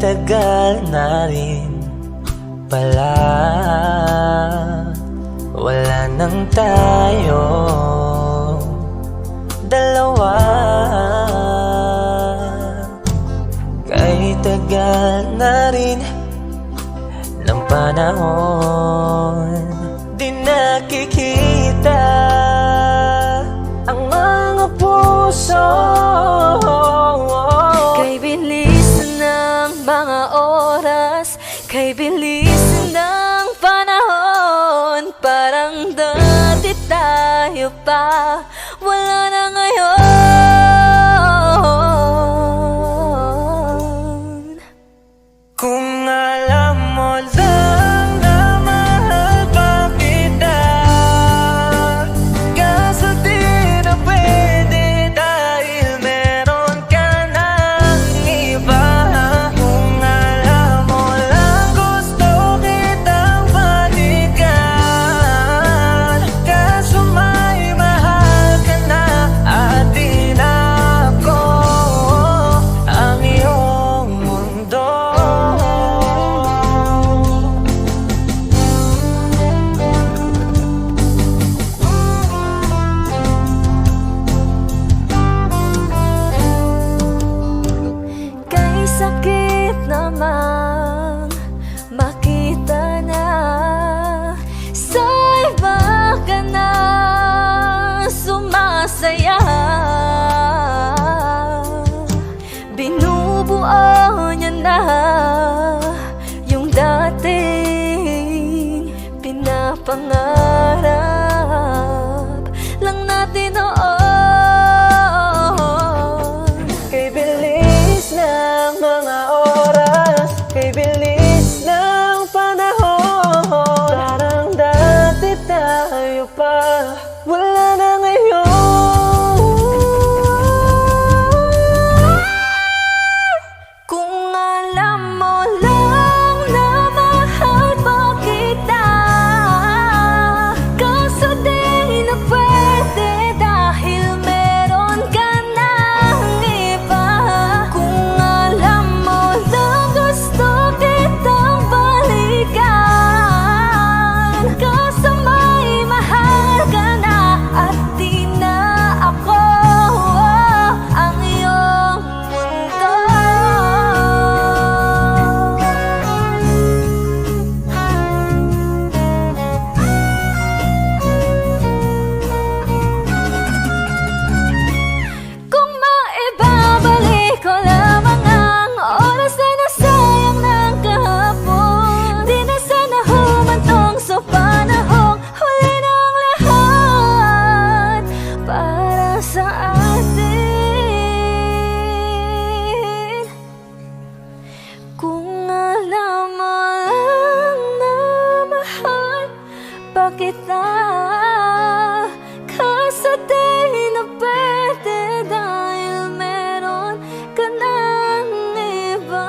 tagal na rin pala, wala nang tayo dalawa. Kay tagal na rin ng panahon, di nakikita ang mga puso. Kay bilis ng mga oras, kay bilis ng panahon, parang dati tayo pa, wala na ngayon. Kung alam mo lang na mahal pa kita, kaso di na pwede dahil meron ka ng iba. Kung alam mo lang gusto kitang balikan, kaso may mahal ka na at di na ako ang iyong mundo. Kay sakit namang makita na sa iba ka na sumasaya. Binubuo niya na yung dating pinapangarap lang natin noon. Kay bilis ng mga oras, kay bilis ng panahon, parang dati tayo pa, wala na ngayon. Kung alam mo lang na mahal pa kita, kaso di na pwede dahil meron ka ng iba. Kung alam mo lang gusto kitang balikan, kaso may mahal ka na at di na ako ang iyong mundo. Kung maibabalik ko lamang ang oras na nasayang ng kahapon, di na sana humantong sa panahong huli ng lahat para sa atin. Kung alam mo lang na mahal pa kita, kaso di na pwede dahil meron ka ng iba.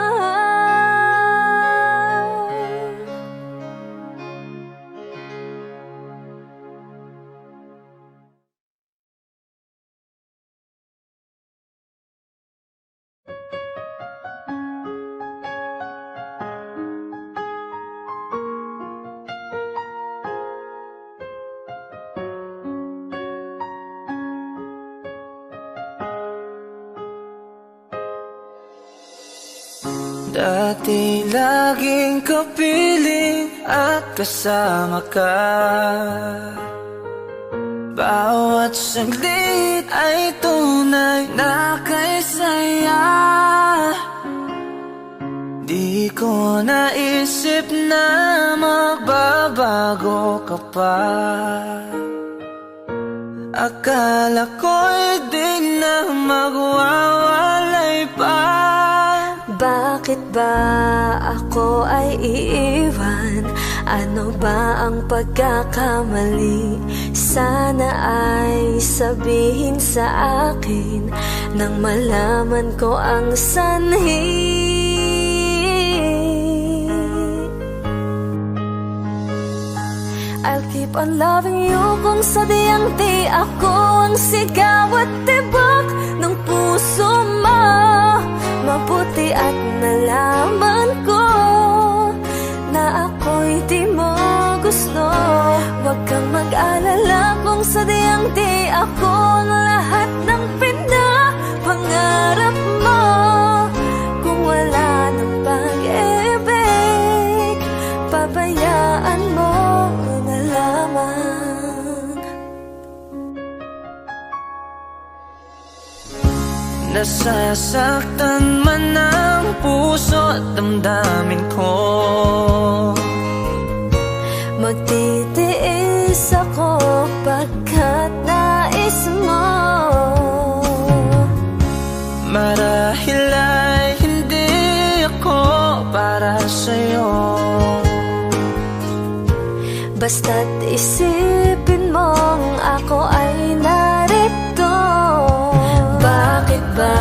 Dati laging kapiling at kasama ka, bawat saglit ay tunay na kay saya. Di ko naisip na magbabago ka pa, akala ko'y di na magwawalay pa. Bakit ba ako ay iiwan? Ano ba ang pagkakamali? Sana ay sabihin sa akin nang malaman ko ang sanhi. I'll keep on loving you kung sadyang di ako ang sigaw at tibok ng puso mo. Mabuti at nalaman ko na ako'y di mo gusto. Huwag kang mag-alala kung sadyang di ako ang lahat ng pinapangarap mo. Kung wala ng pag-ibig, pabayaan mo na lamang. Nasasaktan man ang puso at damdamin ko, magtitiis ako pagkat nais mo. marahil ay hindi ako para sa'yo. Basta't isipin mong ako ay narito. Bakit ba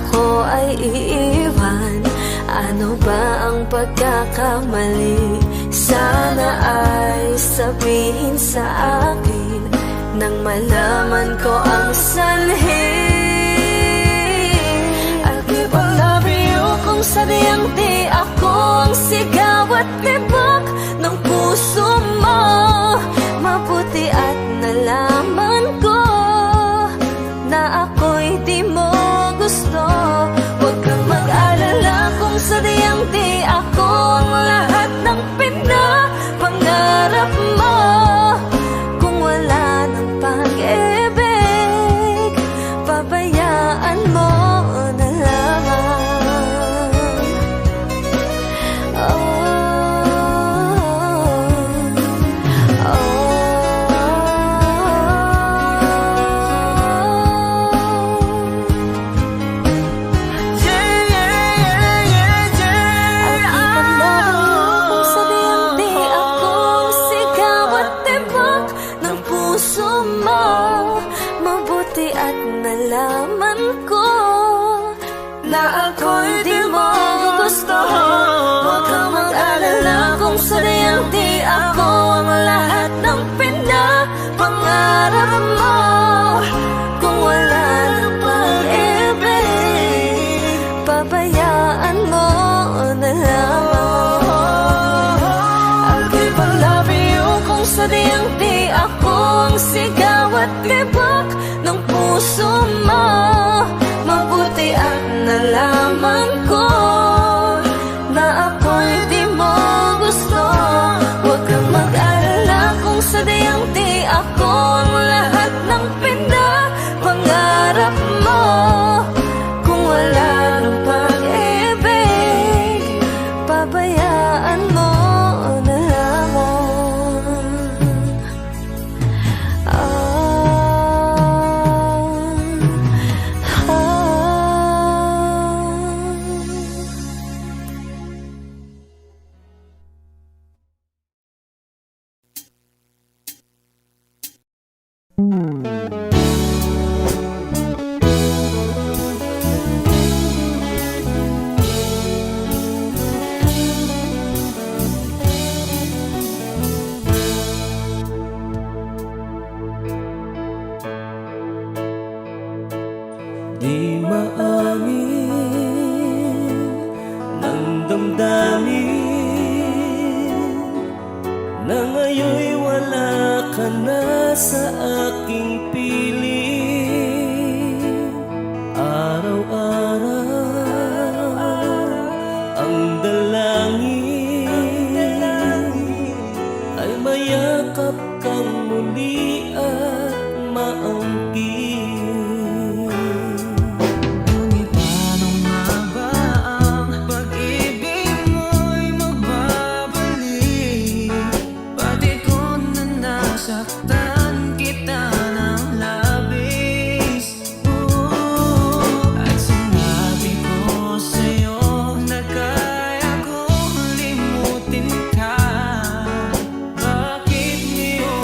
ako ay iiwan? Ano ba ang pagkakamali? Sana ay sabihin sa akin nang malaman ko ang sanhi. I'll keep on loving you kung sadyang di ako ang sigaw at tibok ng puso mo. Mabuti at nalaman ko na ako'y di mo gusto. Huwag kang mag-alala kung sadyang di ako ang lahat ng pinapangarap mo. Kung wala ng pag-ibig, pabayaan mo na lamang. Mabuti at nalaman ko na ako'y di mo gusto. Huwag kang mag-alala kung sadyang di ako ang lahat ng pinapangarap mo. Kung wala ng pag-ibig, pabayaan mo na lamang. I'll keep on loving you kung sadyang di ako ang sigaw at tibok ng puso mo. Mabuti at nalaman ko na ako'y di mo gusto. Huwag kang mag-alala kung sadyang di ako ang lahat ng pinapangarap mo. Kung wala ng pag-ibig, pabayaan mo na lamang. Di maamin ng damdamin na ngayon'y wala ka na sa aking piling. Araw-araw ang dalangin ay mayakap kang muli at maangkin. Saktan kita ng labis, at sinabi ko sa'yo na kaya kong limutin ka. Bakit ngayon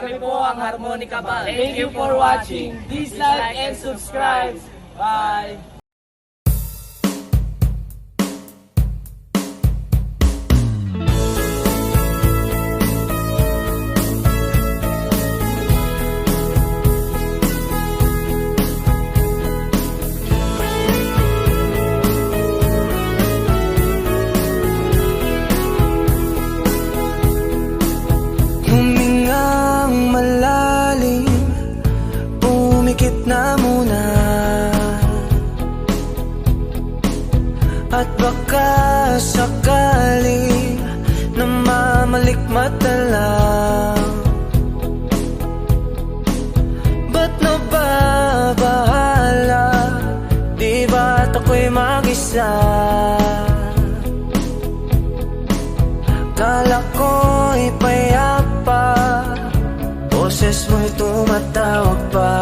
Kami po ang Harmonica Band. Thank you for watching. Please like and subscribe. Bye! Humingang malalim, pumikit na muna. At baka sakali namamalikmata lang. Ba't nababahala? Di ba't ako'y mag-isa? Kala ko'y payapa, boses mo'y tumatawag pa.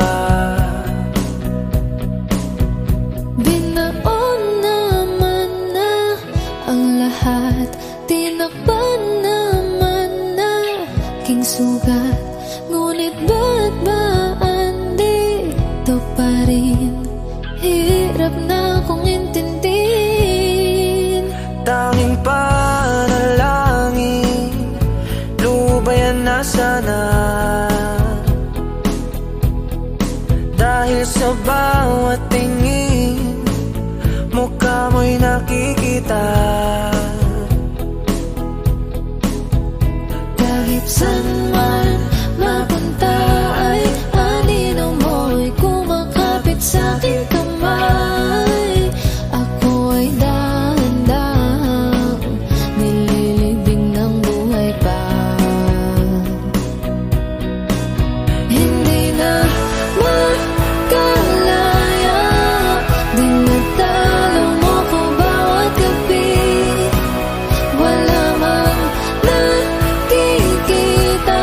Binaon naman na ang lahat, tinakpan naman na king sugat. Ngunit ba't ba andito pa rin? Hirap na kong intindihin. Tanging panalangin, lubayan na sana. Dahil sa bawat tingin, mukha mo'y nakikita. Kahit saan man mapunta ay anino mo'y kumakapit sa aking kamay. Ako ay dahan-dahang nililibing ng buhay pa. Hindi na makalaya, dinadalaw mo ko bawat gabi. Wala mang nakikita,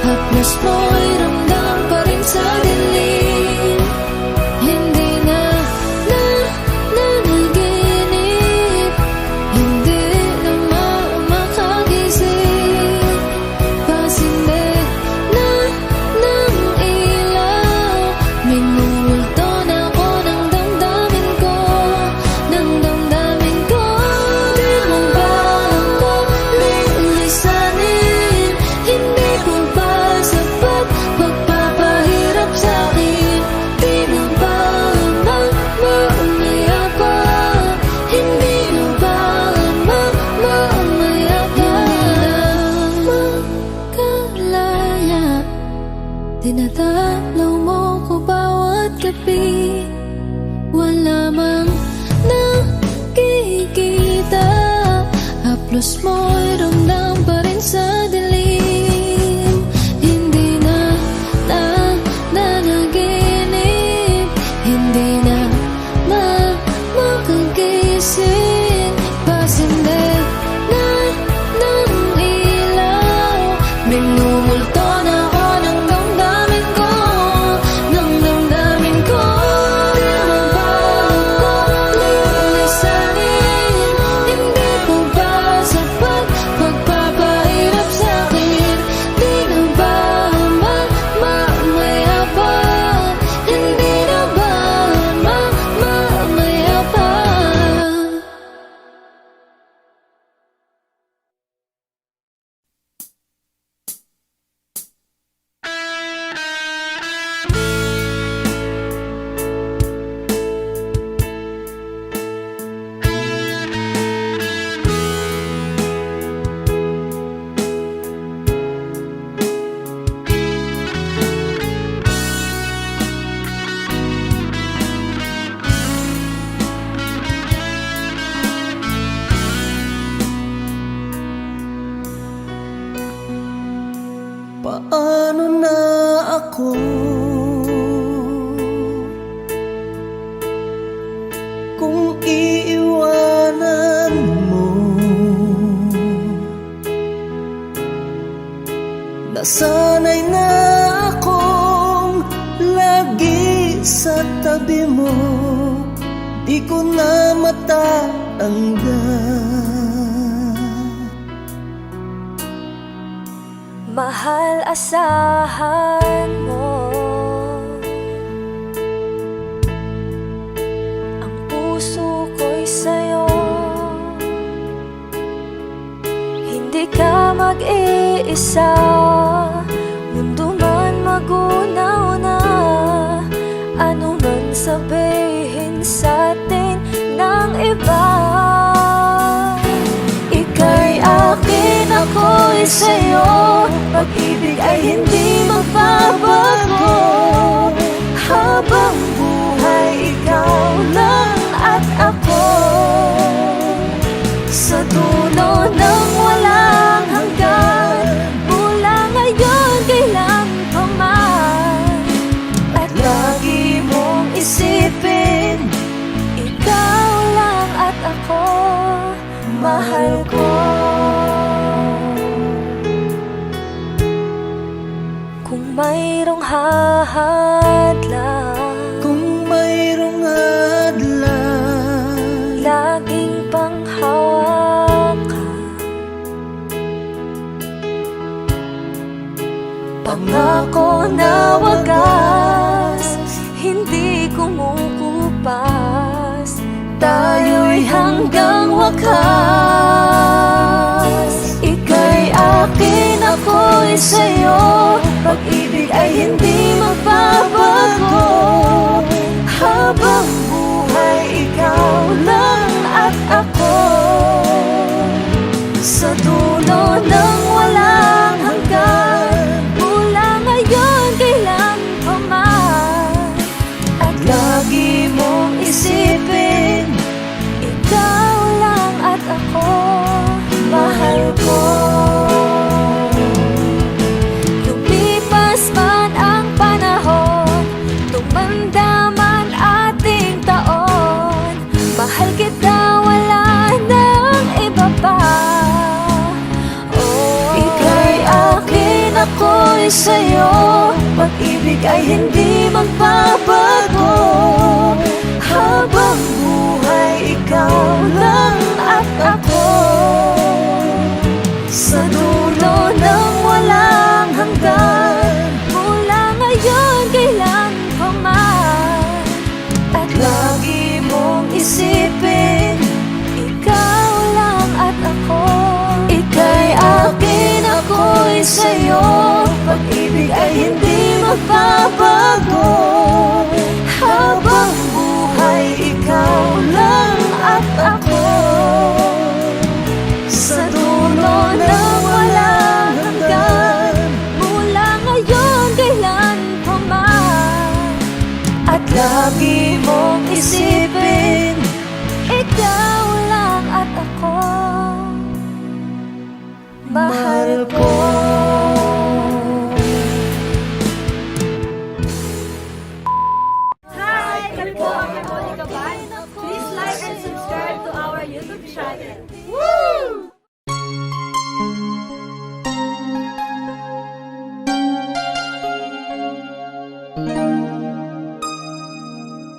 haplos mo'y ramdam pa rin sa dilim. Hindi na nanaginip, hindi na makagising. Pasinde na ng ilaw, minumulto na ako ng damdamin ko, ng damdamin ko. Di mo ba ako lilisanin? Hindi ko ba sapat pagpapahirap sa'kin? Di na ba mamamaya pa? Hindi na ba mamamaya pa? Makalaya, dinadalaw mo ko bawat gabi. Wala mang nakikita, haplos mo'y ramdam pa rin sa dilim. Hindi na nanaginip, hindi na makagising. Pasinde na ng ilaw, minumulto na ako ng damdamin ko, ng damdamin ko. Di mo ba ako lilisanin? Hindi ko ba sapat pagpapahirap sa'kin? Di na ba mamamaya pa? Hindi na ba mamamaya pa? Paano na ako? Kung iiwanan mo, nasanay na akong lagi sa tabi mo, di ko na matatanggal. Mahal, asahan mo. Ang puso ko'y sa'yo. Hindi ka mag-iisa. Mundo man magunaw na, ano man sabihin sa'tin ng iba. Ika'y akin, ako'y sa'yo. Pag-ibig ay hindi magbabago. Habang buhay, ikaw lang at ako. Sa dulo ng walang hanggan, mula ngayon kailan pa man. At lagi mong isipin, ikaw lang at ako, mahal ko. Kung mayroong hahadlang, Kung mayroong hadlang, laging panghawakan. Pangako na wagas, hindi kumukupas. Tayo'y hanggang wakas. Ika'y akin, ako'y sa'yo. Pag-ibig ay hindi magbabago. Habang buhay, ikaw lang at ako. Sa dulo ng walang hanggan, mula ngayon kailan pa man. At lagi mong isipin, ikaw lang at ako, mahal ko. Lumipas man ang panahon, tumanda man ating taon, mahal kita, wala nang iba pa. Ika'y akin, ako'y sa'yo. Pag-ibig ay hindi magbabago. Habang buhay, ikaw lang at ako. Sa dulo ng walang hanggan, mula ngayon kailan pa man. At lagi mong isipin, ikaw lang at ako. Ika'y akin, ako'y sa'yo. Pag-ibig ay hindi magbabago. Habang buhay, ikaw lang at ako. Sa dulo ng walang hanggan, mula ngayon kailan pa man. At lagi mong isipin, ikaw lang at ako, mahal ko. Hi! Kami po ang Monica Band. Please like and subscribe to our YouTube channel. Woo!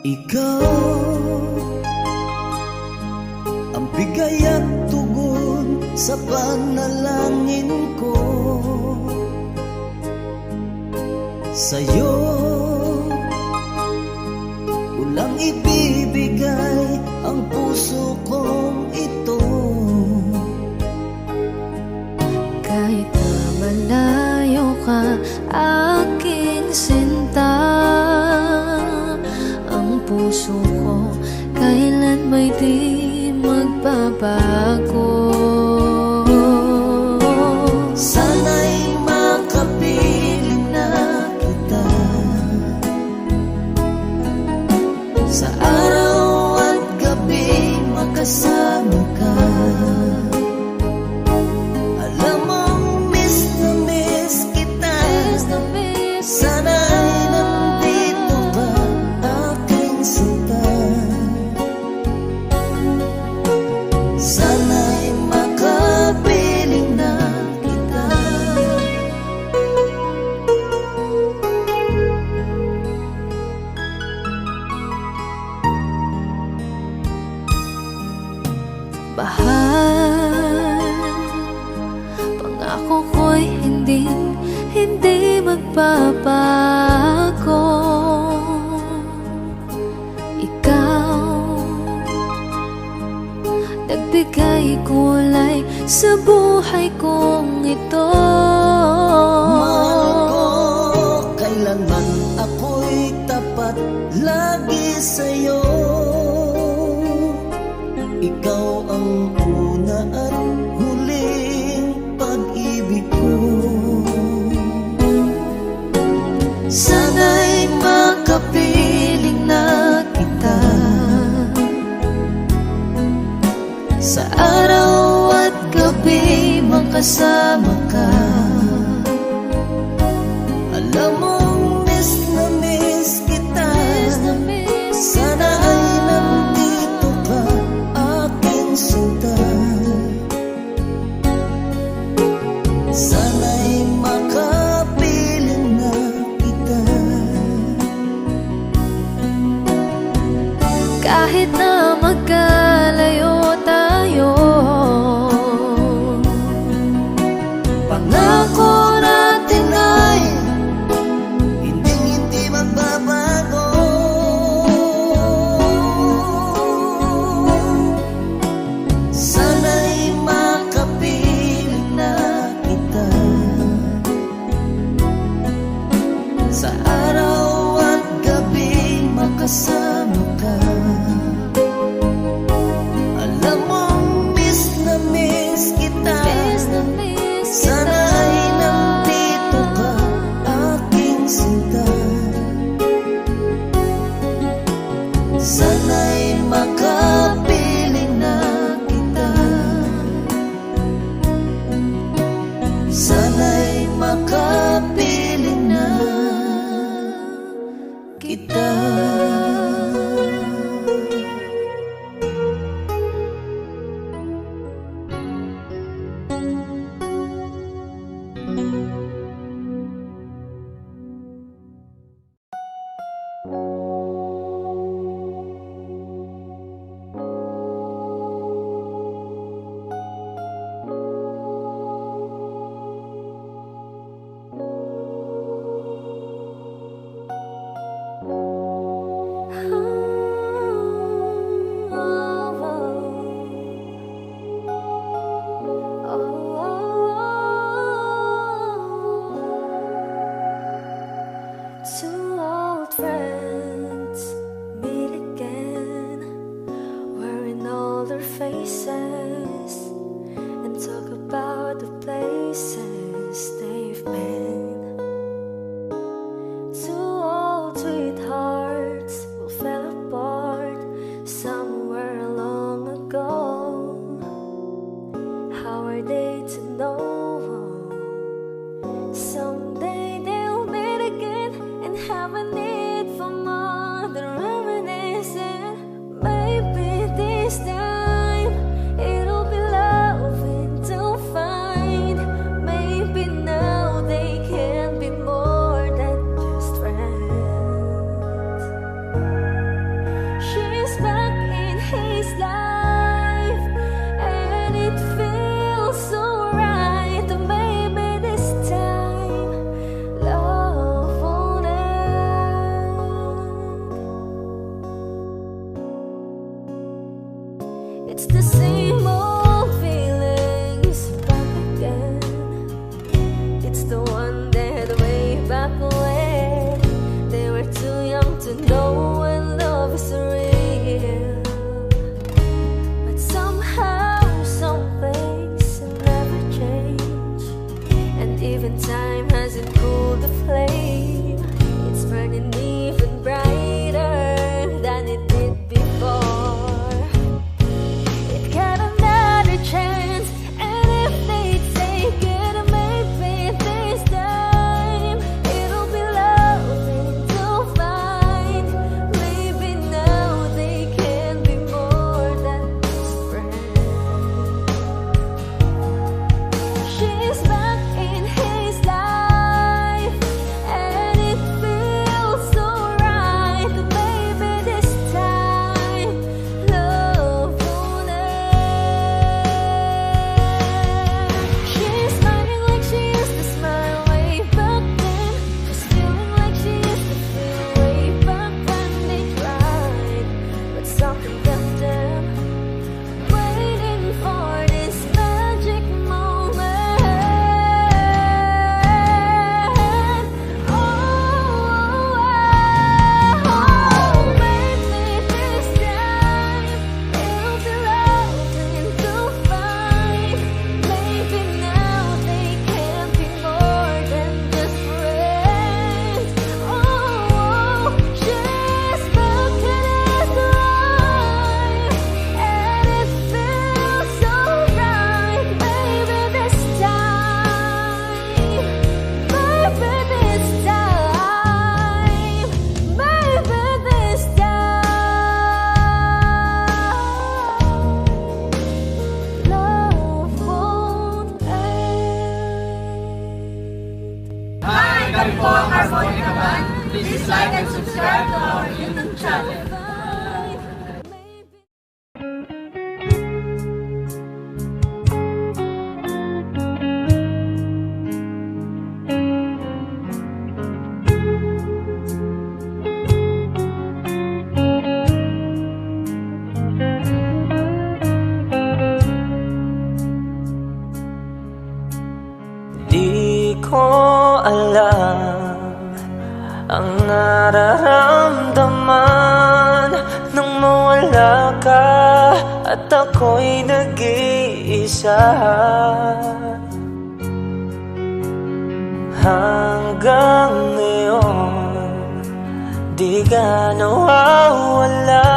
ikaw ang bigay at tugon sa panalangin ko. Sa'yo ulang ibibigay ang puso kong ito. Kahit na malayo ka, aking sinta, ang puso ko kailan may di magbabago. Sana'y makapiling na kita sa araw at gabi, makasama ka. Alam mong miss na miss kita. Sana'y nandito ka, aking sinta. Sana'y makapiling na kita. Bahal, pangako ko'y hindi hindi magbabago. Ikaw, nagbigay kulay sa buhay kong ito. Mahal ko, kailanman ako'y tapat lagi sa'yo. Ikaw ang una at huling pag-ibig ko. Sana'y makapiling na kita sa araw at gabi, makasama ka. Alam mong miss na miss kita. Sana ay nandito ka, aking sinta. Sana'y makapiling na kita. Kahit na magkalayo tayo, Pangako natin ay hindi magbabago. Sana'y makapiling na kita sa araw at gabi, makasama ka. Alam mong miss na miss kita. Sana ay nandito ka, aking sinta. Sana'y makapiling na kita. Sana'y makapiling na kita. Two old friends meet again, wearing all their faces, and talk about the places they've been. Two old sweethearts who fell apart somewhere long ago. How are they to know? Someday they'll meet again and have a need for more than reminiscing. Maybe this time it'll be loving to find. Maybe now they can be more than just friends. She's back in his life, and it feels so right. po, Harmonica Band. Please like and subscribe to our YouTube channel. Di ko alam ang nararamdaman nang mawala ka at ako'y nag-iisa. Hanggang ngayon, di ka nawawala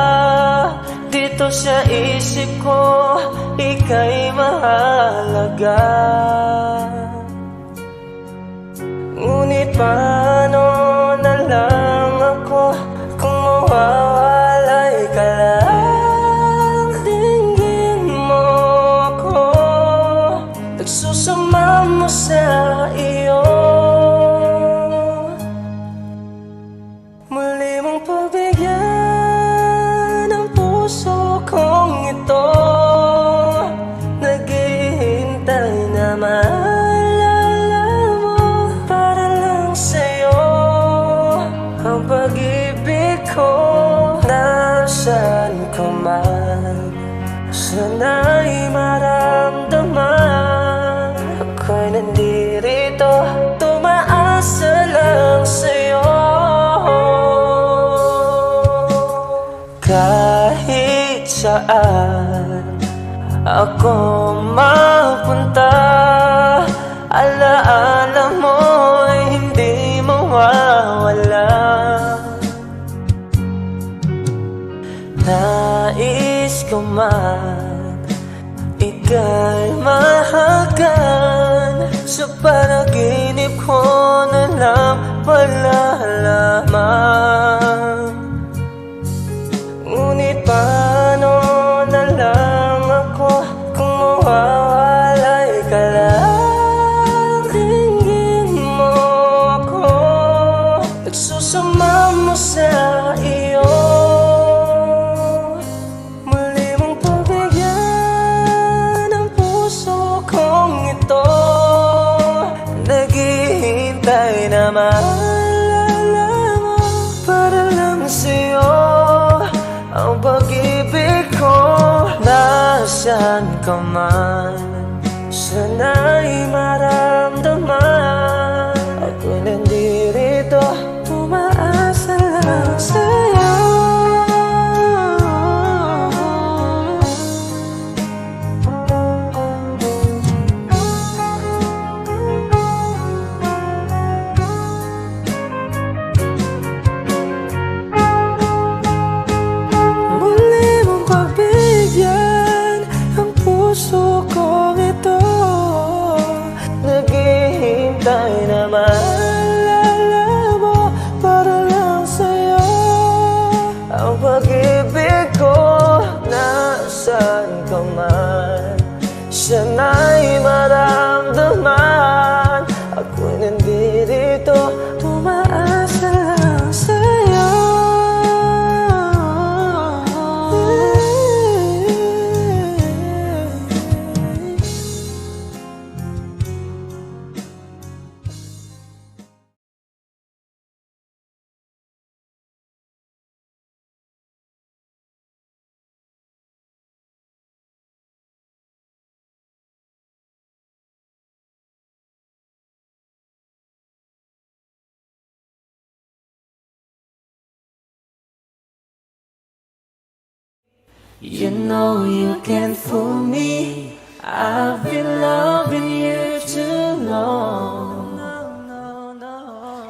dito sa isip ko, ika'y mahalaga. Ngunit paano na lang ako kung mawawalay ka lang? Tingin mo ako, nagsusama mo sa iyo. Muli mong pagbigyan ang puso kong ito, naghihintay naman. Ang pag-ibig ko, nasaan ka man, sana'y maramdaman. Ako'y nandirito, tumaasa lang sa'yo. Kahit saan ako mapunta, alaala mo'y hindi mawawala. Nais ko man ika'y mahagan, sa panaginip ko na lang palalaman. Ngunit paano na lang ako kung mawawalay ka lang? Tingin mo ako, nagsusama mo sa iyo. Muli mong pagbigyan ang puso kong ito, naghihintay na maalala mo para lang sa'yo. Ang pag-ibig ko, nasaan ka man, sana'y maramdaman. Ako'y nandirito, umaasa lang sa'yo. Naghihintay na maalala mo para lang sa'yo. Ang pag-ibig ko, nasaan ka man, sana'y maramdaman. Ako'y nandirito, tumaasa lang sa'yo. You know you can't fool me, I've been loving you too long.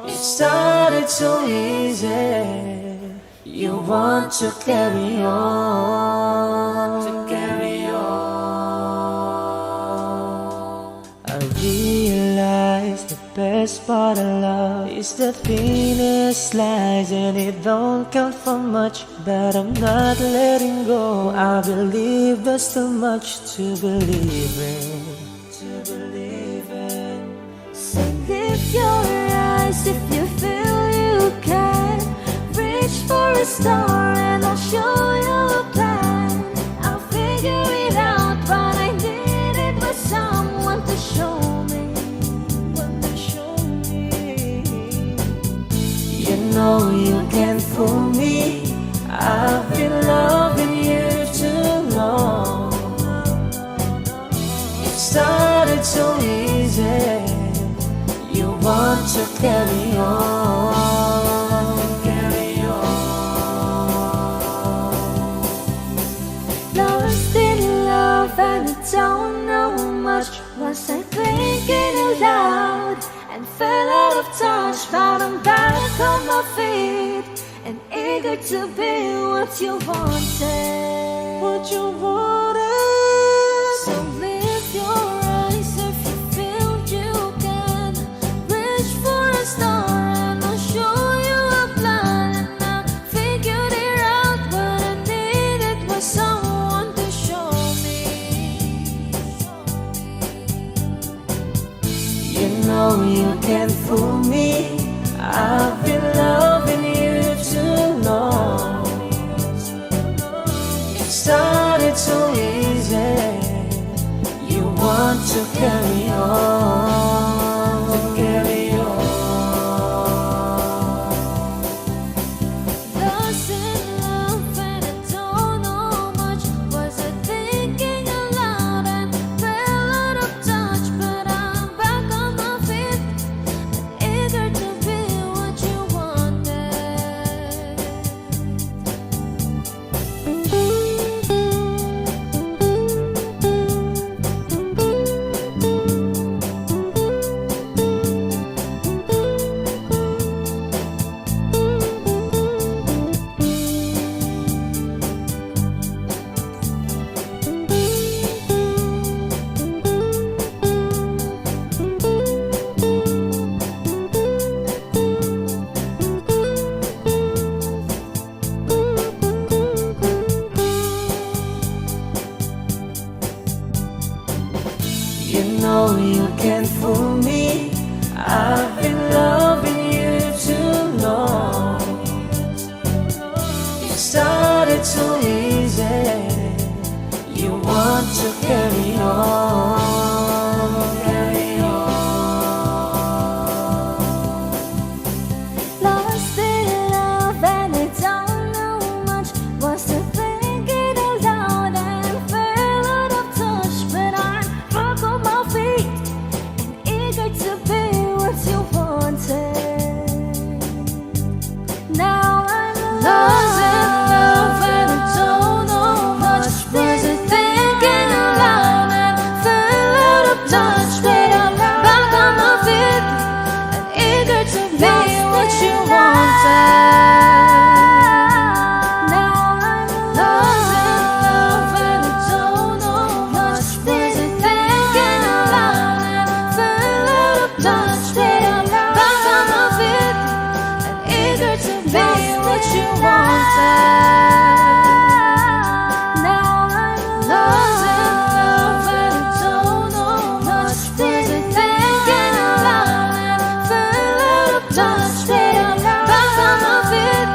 It started so easy, you want to carry on, I realize the best part of love is the thinnest slice, and it don't count for much, but I'm not letting go. I believe there's too much to believe in. So lift your eyes Cause if you feel you can reach for a star and I'll show you a plan. I'll figure it out, but I needed was someone to show me. You know you can't fool me. I've been loving you too long. It started so easy. You want to carry on, carry on. Lost in love and I don't know much. Was I thinking aloud and fell out of touch? But I'm back on my feet and eager to be what you wanted. What you wanted. So lift your eyes if you feel you can. Reach for a star and I'll show you a plan. And I figured it out, but I needed was someone to show me. You know you can't fool me. I've been loving you too long. It started so easy. You want to carry on, carry on. Lost in love and I don't know much. Was I thinking aloud and fell out of touch? But I'm back on my feet and eager to be what you wanted. You know you can't fool me. I've been loving you too long. It started so easy. You want to carry on, carry on. Lost in love and I don't know much. Was I thinking aloud and fell out of touch? But I'm back on my feet and eager to be what you wanted. Now I'm lost in love and I don't know much. Was I thinking aloud and fell out of touch? But I'm back on my feet and eager to be what you wanted. Now I'm lost in love and I don't know much. Was I thinking aloud and fell out of touch? But I'm back on my feet and eager to be what you wanted. Now I'm lost in love and I don't know much. Was I thinking aloud and fell out of touch? But I'm back on my feet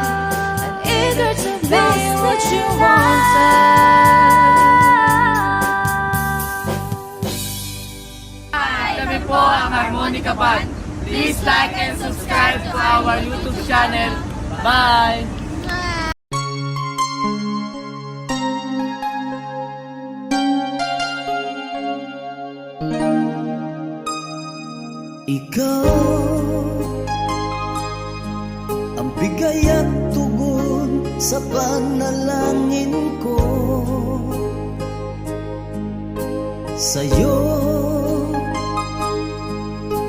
and eager to be what you wanted. Kami po ang Harmonica Band. Please like and subscribe to our YouTube channel. Bye! Ikaw ang bigay at tugon sa panalangin ko. Sa'yo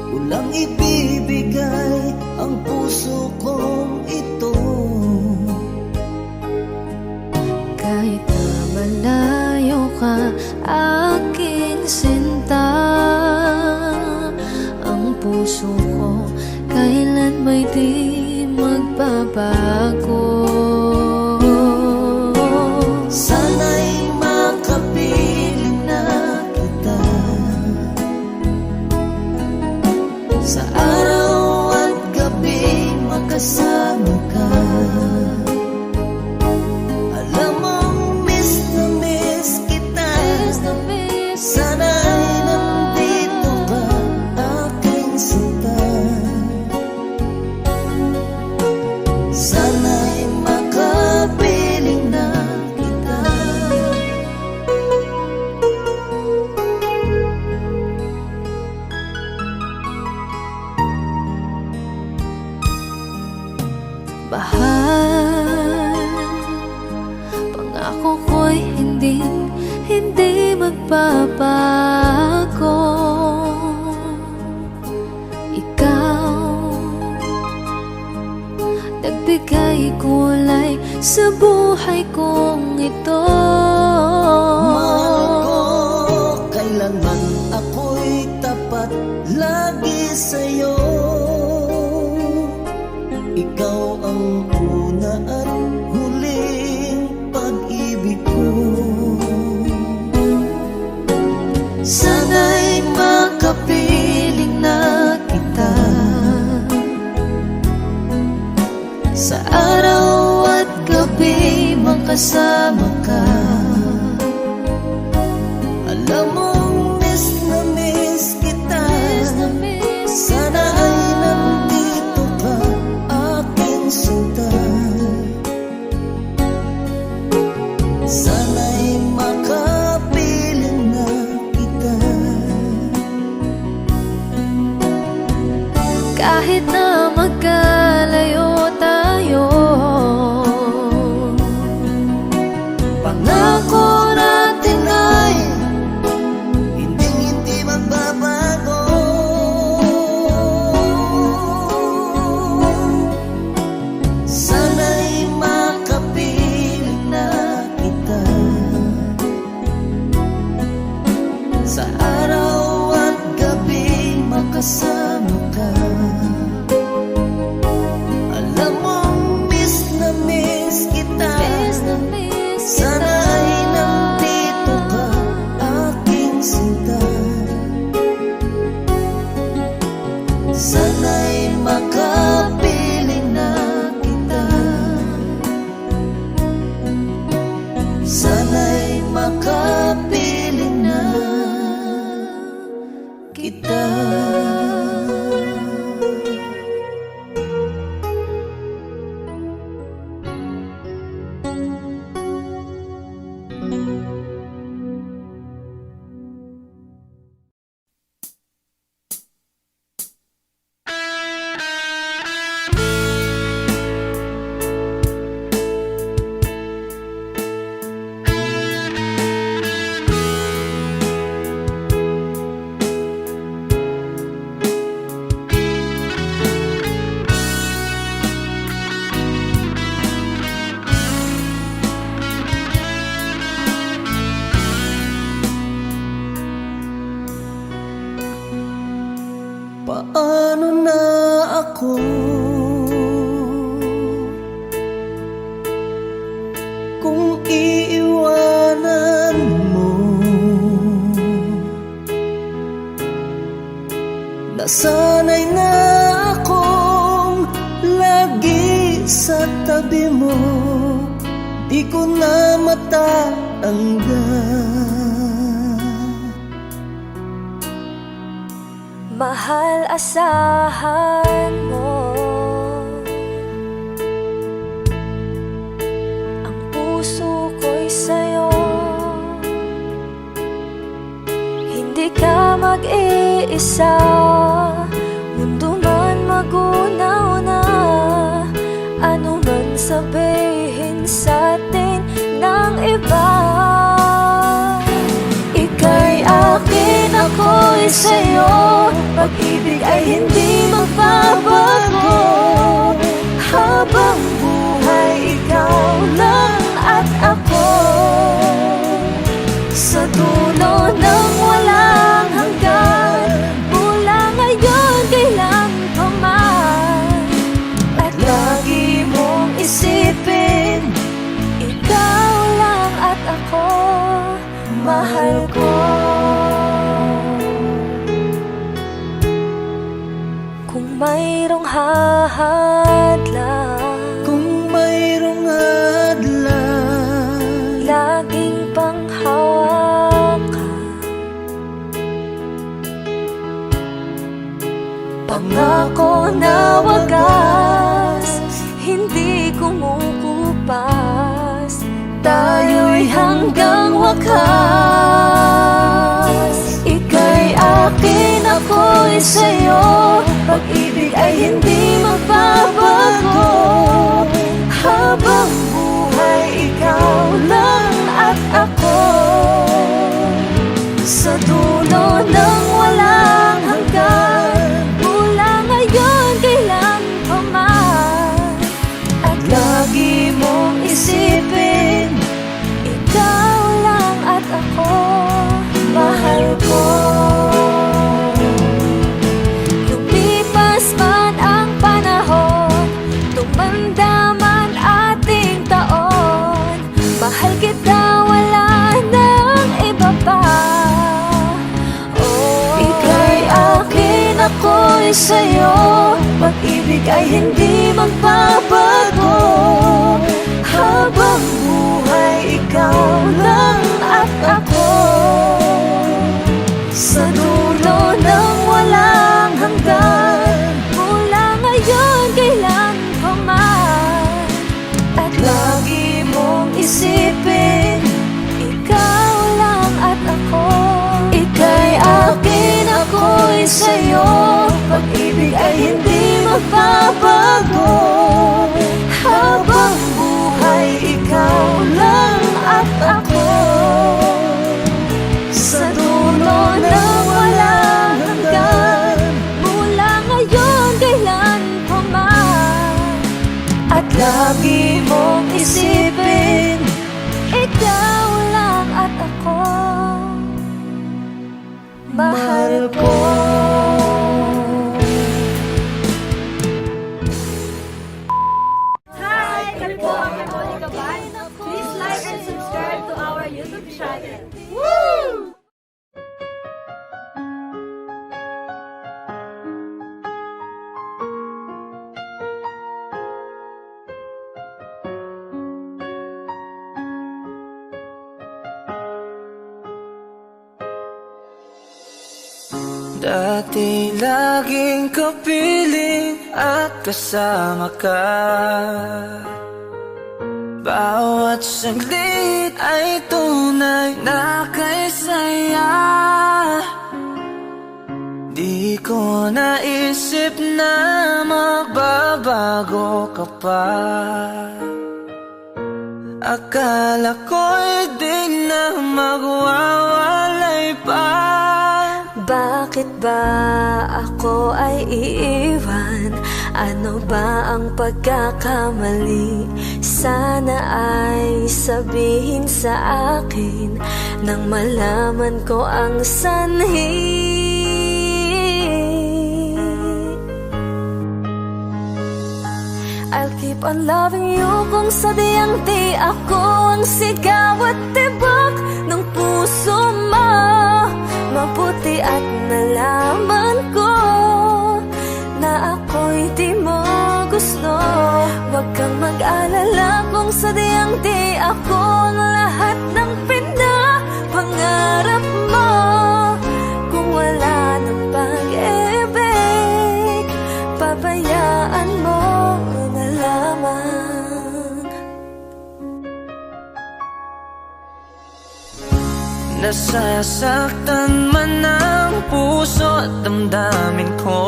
ulang ibibigay ang puso kong ito. Kahit na malayo ka, aking sinta, ang puso ko kailan may di magbabago. Sana'y makapiling na kita sa araw at gabi. Sana ay nandito ka, aking sinta. Sana'y makapiling na kita. Mahal, pangako ko'y hindi magbabago. Ikaw, nagbigay kulay sa buhay kong ito. Mahal ko, kailanman ako'y tapat lagi sa'yo. Ikaw ang una at huling pag-ibig ko. Sana'y makapiling na kita sa araw at gabi makasama ka. Alam mong miss na miss kita. Sana ay nandito ka, aking sinta. Sana'y makapiling na kita. Kahit na magkalayo tayo, Pangako natin ay hindi magbabago. Sana'y makapiling na kita sa araw at gabi makasama ka. Alam mong miss na miss kita. Sana ay nandito ka, aking sinta. Sana'y makapiling na kita. Sana'y makapiling na kita. Paano na ako kung iiwanan mo? Nasanay na akong lagi sa tabi mo, di ko na matatanggal. mahal, asahan mo. Ang puso ko'y sa'yo, hindi ka mag-iisa. Mundo man magunaw na, ano man sabihin sa'tin ng iba. Ika'y akin, ako'y sa'yo. Pag-ibig ay hindi magbabago. Habang buhay, ikaw lang at ako. Sa dulo ng walang hanggan, mula ngayon kailan pa man. At lagi mong isipin, ikaw lang at ako, mahal ko. Pangako na wagas, hindi kumukupas, tayo'y hanggang wakas. Ika'y akin, ako'y sa'yo, pag-ibig ay hindi magbabago. Habang buhay, ikaw lang at ako, sa dulo ng walang hanggan, mula ngayon kailan pa man. At lagi mong isipin, ikaw lang at ako, mahal ko. Lumipas man ang panahon, tumanda man ating taon, mahal kita, wala nang iba pa. Ika'y akin, ako'y sa'yo, pag-ibig ay hindi magbabago. Habang buhay, ikaw lang at ako, sa dulo ng walang hanggan, mula ngayon kailan pa man. At lagi mong isipin, ikaw lang at ako. Ika'y akin, ako'y sa'yo, pag-ibig ay hindi magbabago. Habang buhay, ikaw lang at ako, sa dulo ng walang hanggan, mula ngayon kailan pa man. At lagi mong isipin, ikaw lang at ako, mahal ko. Hi! Kami po ang Monica Ban. Please like and subscribe to our YouTube channel. Woo! Dati laging kapiling at kasama ka, bawat saglit ay tunay na kay saya. Di ko naisip na magbabago ka pa, akala ko'y di na magwawalay pa. Bakit ba ako ay iiwan? Ano ba ang pagkakamali? Sana ay sabihin sa akin nang malaman ko ang sanhi. I'll keep on loving you kung sadyang di ako ang sigaw at tibok ng puso mo. Mabuti at nalaman ko na ako'y di mo gusto. Huwag kang mag-alala kung sadyang di ako ang lahat ng pinapangarap mo. Kung wala ng pag-ibig, pabayaan mo na lamang. Nasasaktan man ang puso at damdamin ko,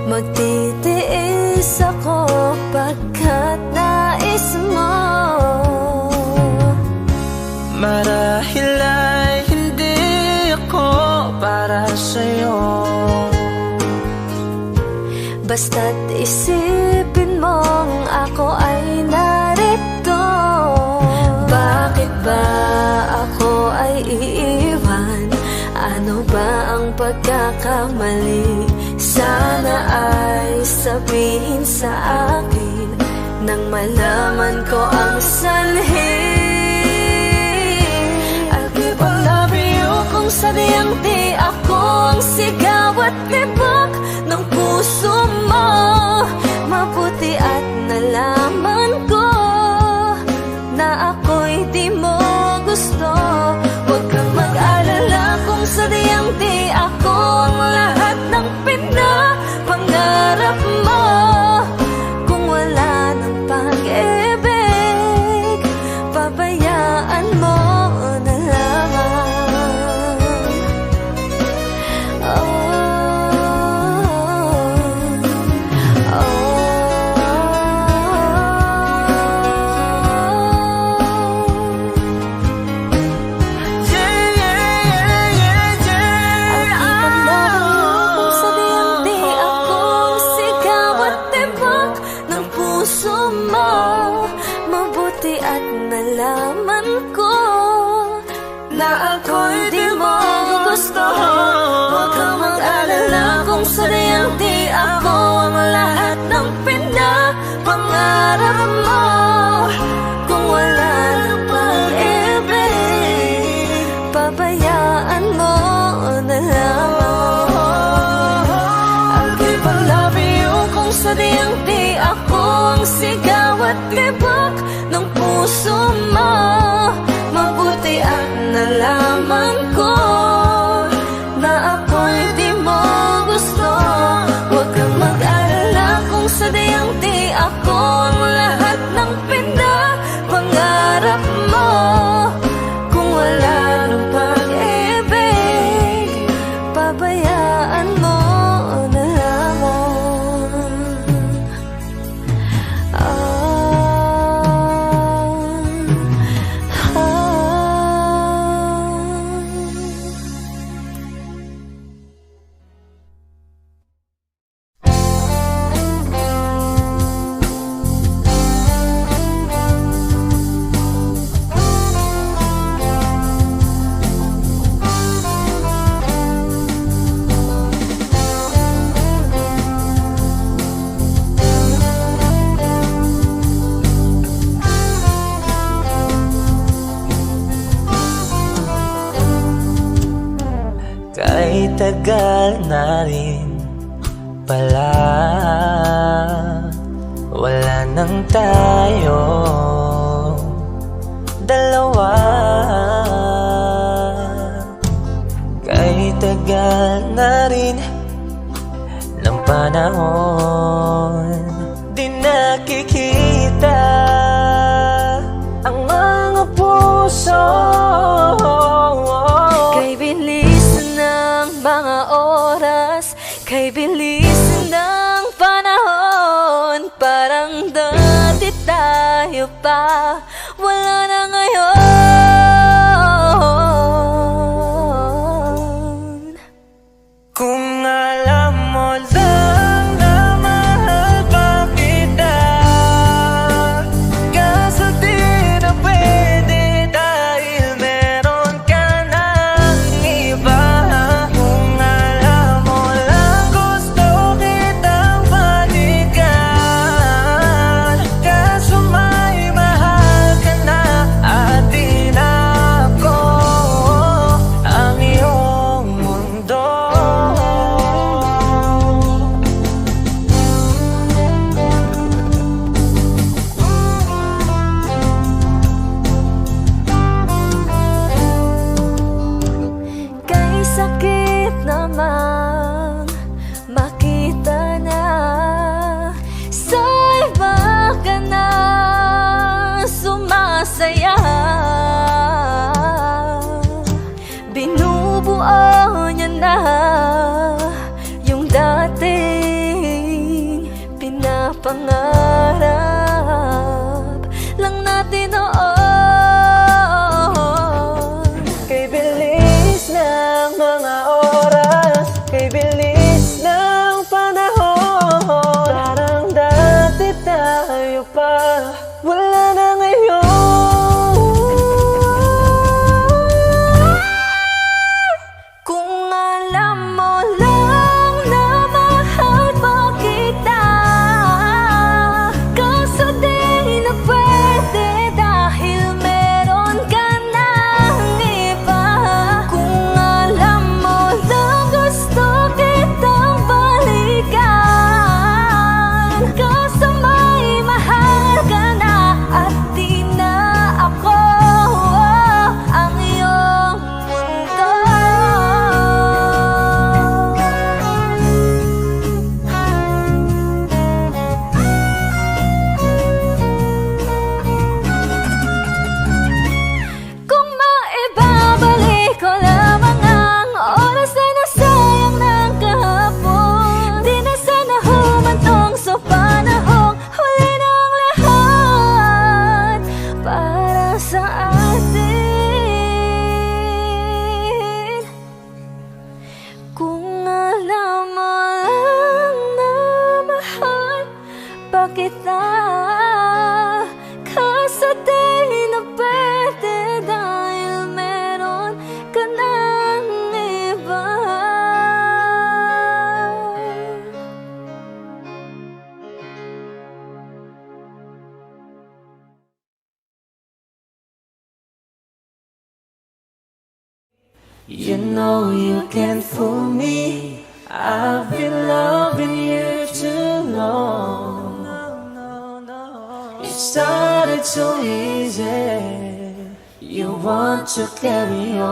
magtitiis ako pagkat nais mo. marahil ay hindi ako para sa'yo. Basta't isipin mong ako ay narito. Bakit ba ako ay iiwan? Ano ba ang pagkakamali? Sana ay sabihin sa akin nang malaman ko ang sanhi. I'll keep on loving you kung sadyang di ako ang sigaw at tibok ng puso mo. Mabuti at nalaman ko na ako'y di mo gusto. Huwag kang mag-alala kung sadyang di ako ang lahat na ako'y di mo gusto. Huwag kang mag-alala kung sadyang di ako ang lahat ng pinapangarap mo. Kung wala ng pag-ibig, pabayaan mo na lamang. Ako'y pa-love you kung sadyang di ako ang sigaw at tibok ng puso mo. Mabuti at nalaman ko na ako'y di mo gusto. Huwag kang mag-alala kung sadyang di ako ang lahat ng pinapangarap mo. Kung wala ng pag-ibig, pabayaan mo na lamang. Kahit tagal na rin pala, wala nang tayo dalawa. Kahit tagal na rin ng panahon, di nakikita ang mga puso. Kay bilis ng mga oras, kay bilis ng panahon, parang dati tayo pa, wala na ngayon. Kung alam mo lang na mahal pa kita, kaso di na pwede dahil meron ka ng iba. Kung alam mo lang gusto kitang balikan, kaso may mahal ka na at di na ako ang iyong mundo. Kay sakit namang makita na sa iba ka na sumasaya. Binubuo niya na yung dating pinapangarap lang natin noon. Kay bilis ng mga oras, kay bilis ng panahon, parang dati tayo pa, wala na ngayon. Kung alam mo lang na mahal pa kita, kaso di na pwede dahil meron ka ng iba. Kung alam mo lang gusto kita, You know you can't fool me. I've been loving you too long. It started so easy. You want to carry on,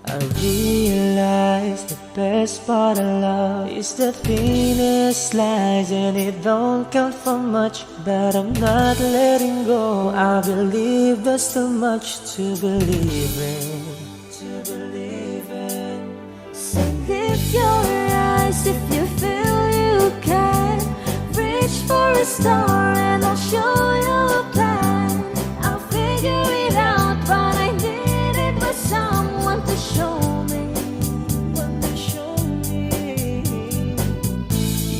I realize the best part of love is the thinnest slice, and it don't count for much, but I'm not letting go. I believe there's too much to believe in. So lift your eyes if you feel you can. Reach for a star and I'll show you a plan. I'll figure it out, but I needed was someone to show me.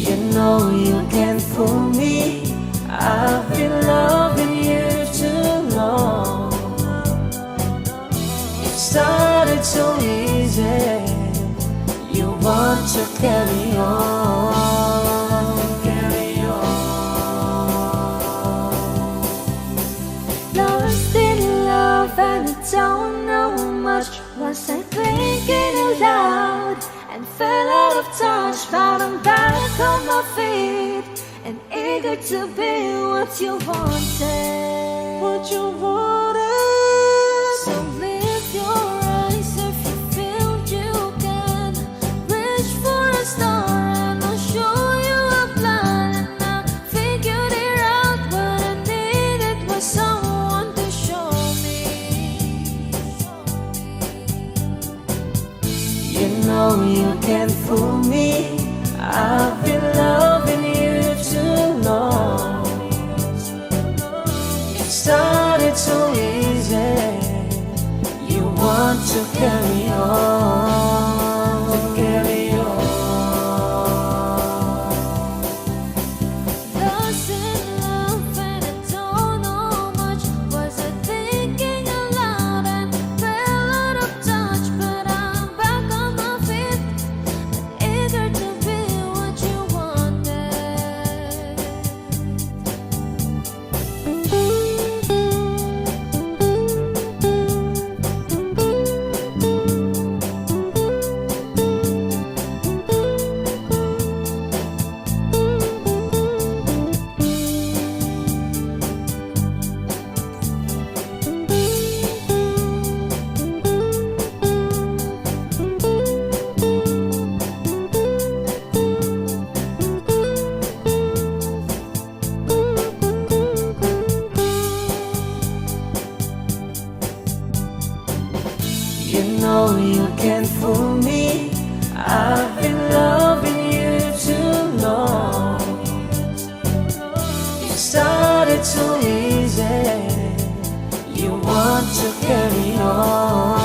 You know you can't fool me. I've been loving you too long. It started so easy. You want to carry on, Lost in love and I don't know much. Was I thinking aloud and fell out of touch? But I'm back on my feet and eager to be what you wanted. So lift your eyes if you feel you can. Reach for a star and I'll show you a plan. And I figured it out, but I needed was someone to show me. You know you can't fool me. I've been loving you too long. It started so easy. You want to carry on, Lost in love and I don't know much. Was I thinking aloud and fell out of touch? But I'm back on my feet and eager to be what you You know you can't fool me. I've been loving you too long. It started so easy. You want to carry on,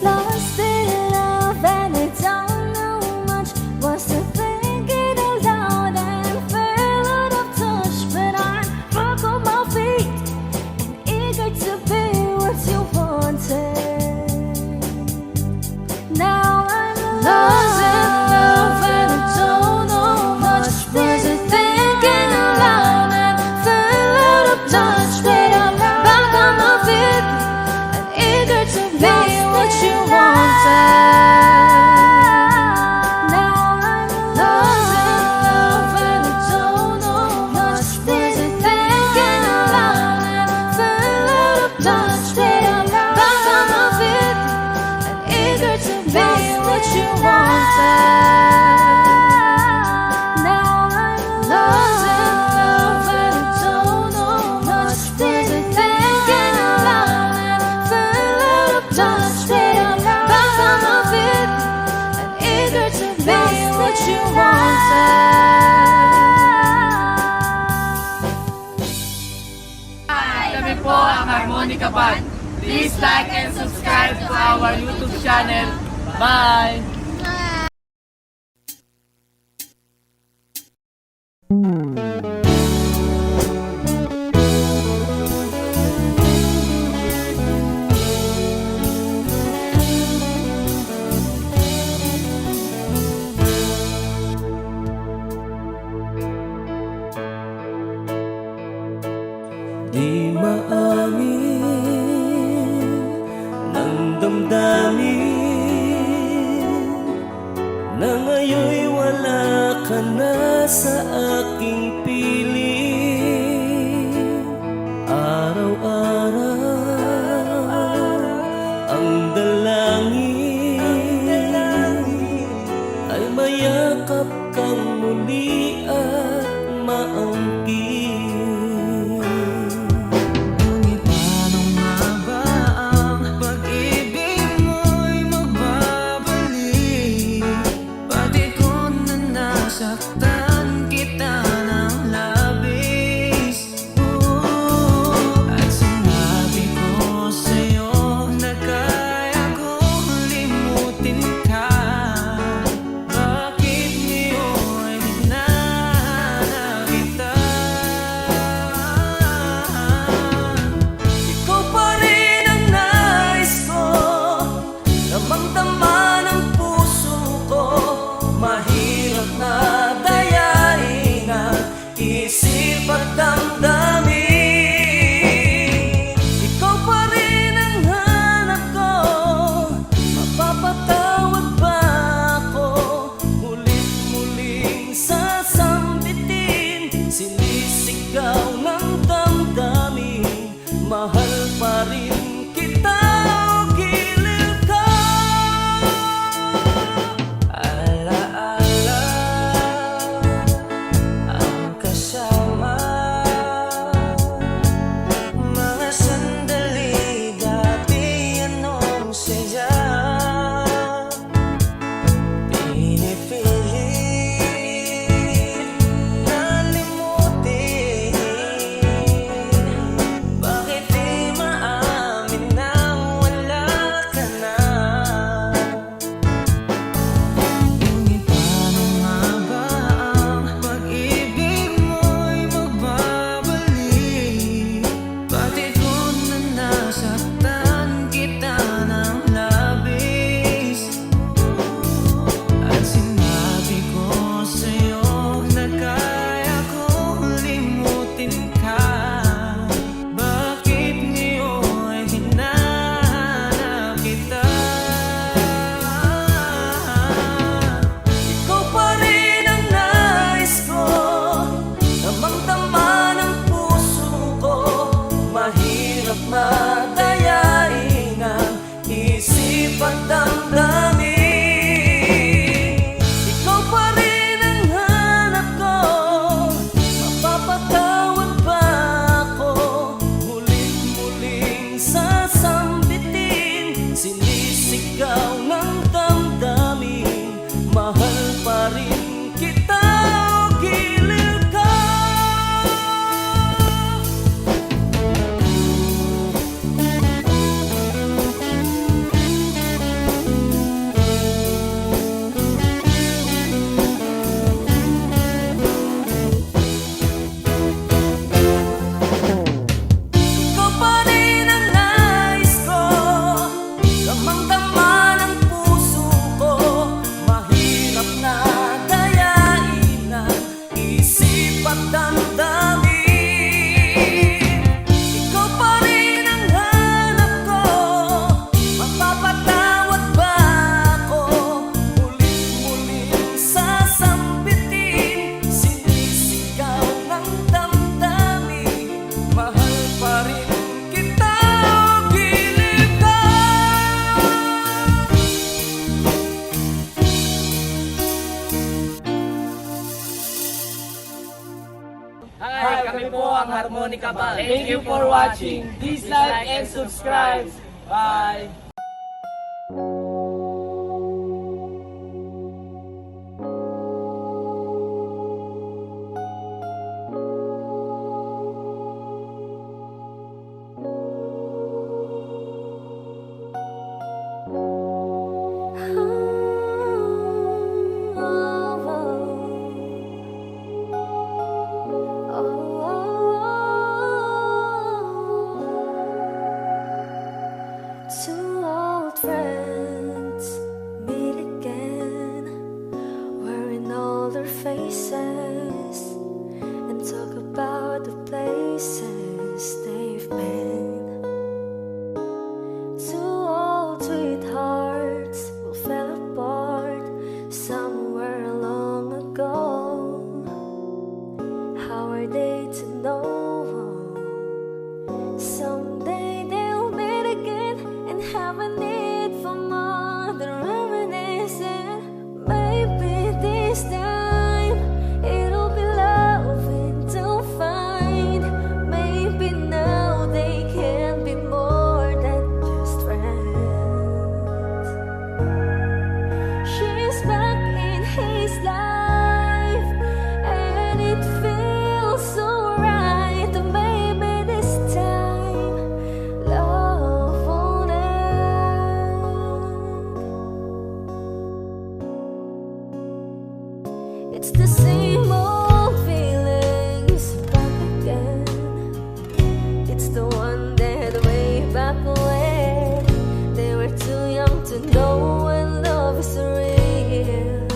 Lost in love and I don't know much. Was I thinking aloud and fell out of touch? But I'm back on my feet and eager to be what you wanted. Now I'm lost in love and I don't know much. Was I thinking aloud and fell out of touch? But I'm back on my feet and eager to be what you wanted. Now I'm lost in love and I don't know much. Was I thinking aloud and fell out of touch? But I'm back on my feet and eager to be what you wanted. Now I'm lost in love and I don't know much. Was I thinking aloud and fell out of touch? But I'm back on my feet and eager to be what you wanted. Kami po ang Harmonica Band. Please like and subscribe to our YouTube channel. Bye! Di maamin ng damdamin na ngayon'y wala ka na sa aking piling. Araw-araw ang dalangin ay mayakap kang muli at maangkin. Ngunit paano nga ba ang pag-ibig mo'y magbabalik? Pati ko na nasaktan kita ng labis. At sinabi ko sa'yo na kaya kong limutin ka. Bakit ngayon hinahanap kita? Ikaw pa rin ang nais ko, damang-dama ng puso ko. Mahirap na dayain ang isip at damdamin. Ikaw pa rin ang hanap ko, mapapatawad ba ako? Mulit-muling sasambitin, sinisigaw ng damdamin. Mahal pa rin kita o giliw ka. Alaala ang kasama, mga sandali dati anong saya. Pinipilit na limutin, bakit di maamin na wala ka na? Ngunit paano nga ba ang pag-ibig mo'y magbabalik? Pati ko na nasaktan kita ng labis. At sinabi ko sa'yo na kaya kong limutin ka. Bakit ngayon hinahanap kita? Ikaw pa rin ang nais ko, damang-dama ng puso ko. Mahirap madayain ang isip at damdamin. Ikaw pa rin ang hanap ko, mapapatawad ba ako? Mulit-muling sasambitin, sinisigaw ng damdamin. Mahal pa rin kita o giliw ka. Ikaw pa rin ang nais ko, damang-dama ng puso ko. Mahirap na dayain ang isip at damdamin. Ikaw pa rin ang hanap ko, mapapatawad ba ako? Mulit-muling sasambitin, sinisigaw ng damdamin. Mahal pa rin kita o giliw ka. Hi, kami po ang Harmonica Band. Thank you for watching. Please like and subscribe. Bye! Two old friends meet again, wearing all their faces, and talk about the places they are they to know? Someday they'll meet again and have a need for more than reminiscing. Maybe this time it'll be loving to find. Maybe now they can be more than just friends. She's back in his life, and it feels so right. Maybe this time love won't end. It's the same old feelings back again. It's the one that way back when they were too young to know when love is real.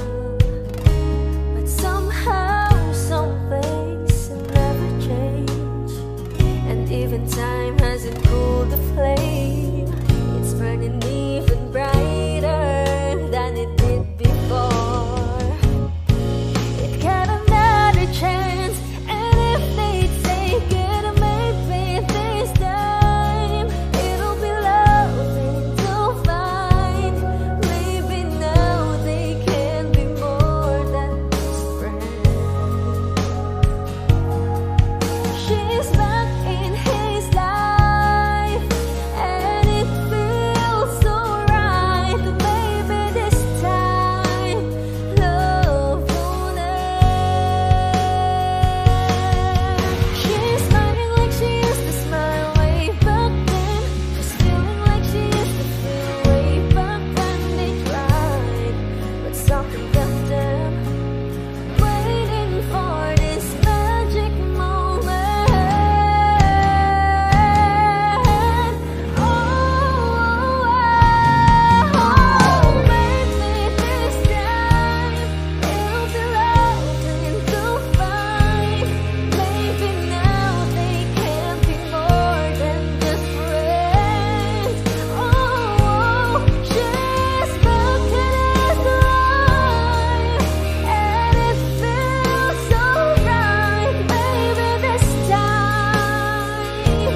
But somehow some things never change, and even time hasn't cooled the flame. It's burning even brighter than it did before. It got another chance, and if they take it, maybe this time it'll be loving to find. Maybe now they can be more than just friends. She's back in his life, and it feels so right. Maybe this time love won't end. She's smiling like she used to smile way back then. She's feeling like she used to feel way back when they tried, but something left them waiting for this magic moment. Maybe this time it'll be loving to find. Maybe now they can be more than just friends. She's back in his life, and it feels so right. Maybe this time,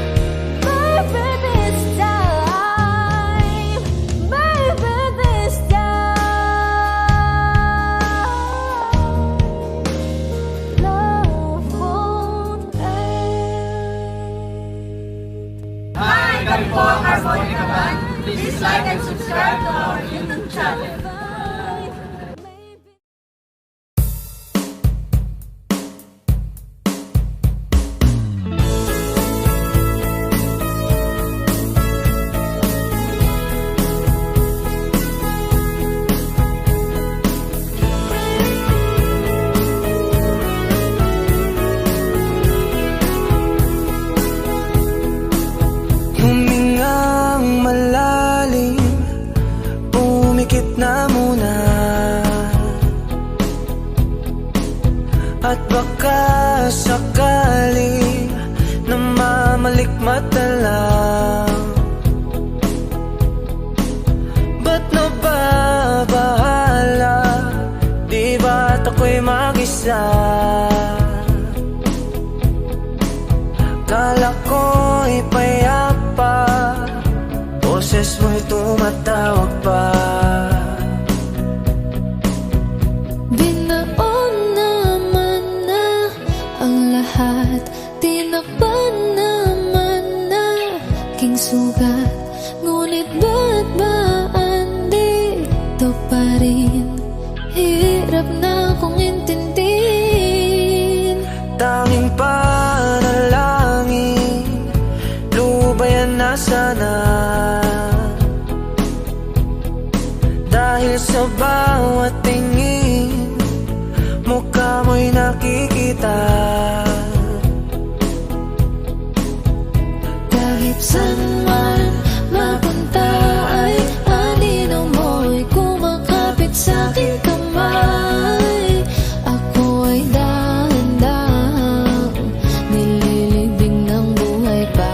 maybe this time, maybe this time, love won't end. Hi, kami po ang Harmonica Band. Please like and subscribe to our YouTube channel. Humingang malalim, umikit na muna, at baka sakali namamalikmata lang. Ba't nababahala? Di ba't ako'y mag-isa? Kala ko'y payapa, boses mo'y tumatawag pa. Binaon naman na ang lahat, tinakpan naman na king sugat. Ngunit ba't ba andito pa rin? Hirap na kong intindihin. Tanging panalangin, lubayan na sana. Dahil sa bawat tingin, mukha mo'y nakikita. Kahit saan man mapunta ay anino mo'y kumakapit sa aking kamay. Ako ay dahan-dahang nililibing ng buhay pa.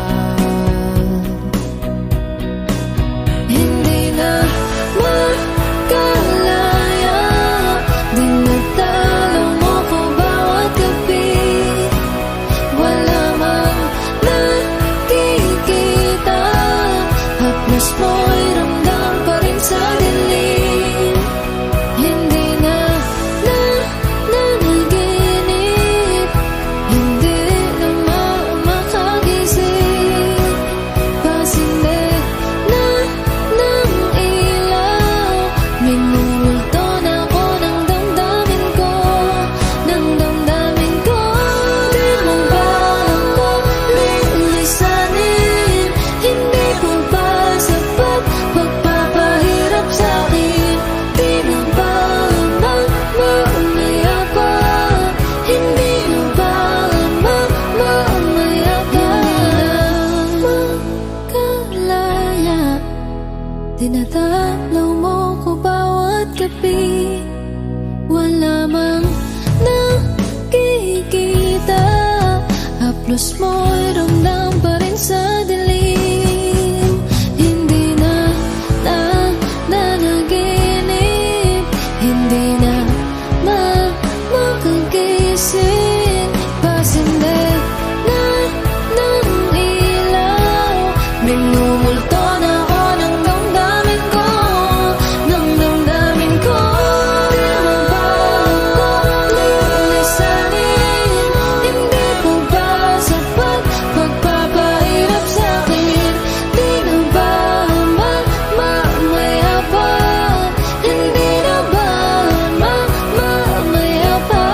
Hindi na makalaya, dinatalo mo ko bawat gabi. kilos mo'y ramdam pa rin sa dilim. Hindi na nanaginip, hindi na makagising. Pasinde na ng ilaw, minumulto na ako ng damdamin ko, ng damdamin ko. Di mabago lisanin, hindi ko ba sapat pagpapahirap sa'kin? Di na ba mamaya pa? Hindi na ba mamaya pa?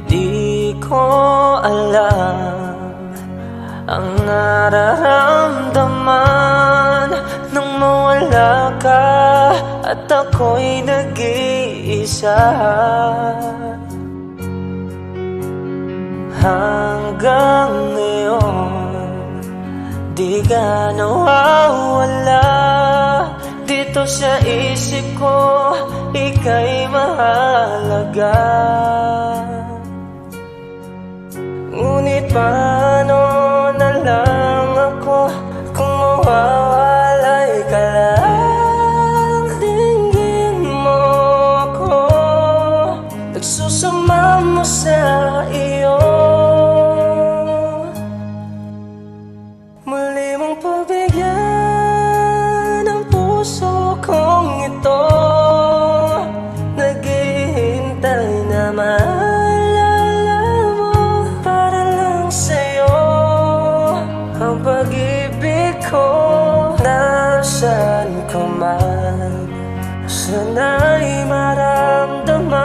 Di ko alam ang nararamdaman nang mawala ka at ako'y nag-iisa. Hanggang ngayon, di ka nawawala dito sa isip ko, ika'y mahalaga. Ngunit paano na lang ako kung mawawalay ka lang? Dinggin mo ako, nagsusama mo sa iyo. Muli mong pagbigyan ang puso kong ito, naghihintay na maalala mo. Para lang sa'yo ang pag-ibig ko. Nasaan ka man, sana'y maramdaman,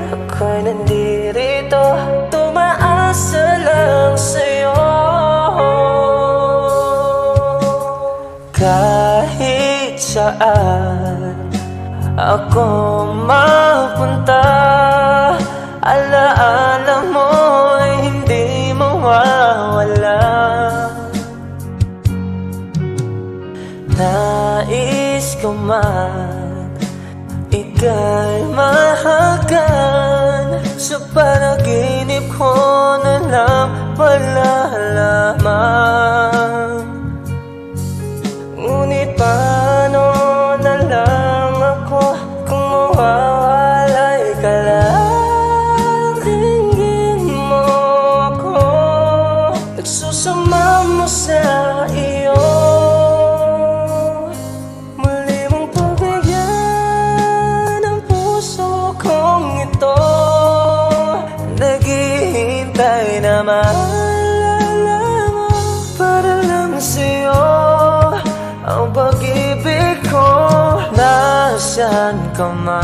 ako'y nandirito, tumaasa lang sa'yo. Kahit saan ako mapunta, alaala mo'y hindi mawawala. Nais ko man ika'y mahagan, sa panaginip ko na lang malalaman. Ngunit paano na lang ako kung mawawalay ka lang? Dinggin mo ako, nagsusama mo sa iyo. Muli mong pagbigyan ang puso kong ito, naghihintay na maalala mo. Para lang sa'yo ang pag-ibig ko. Nasaan ka man,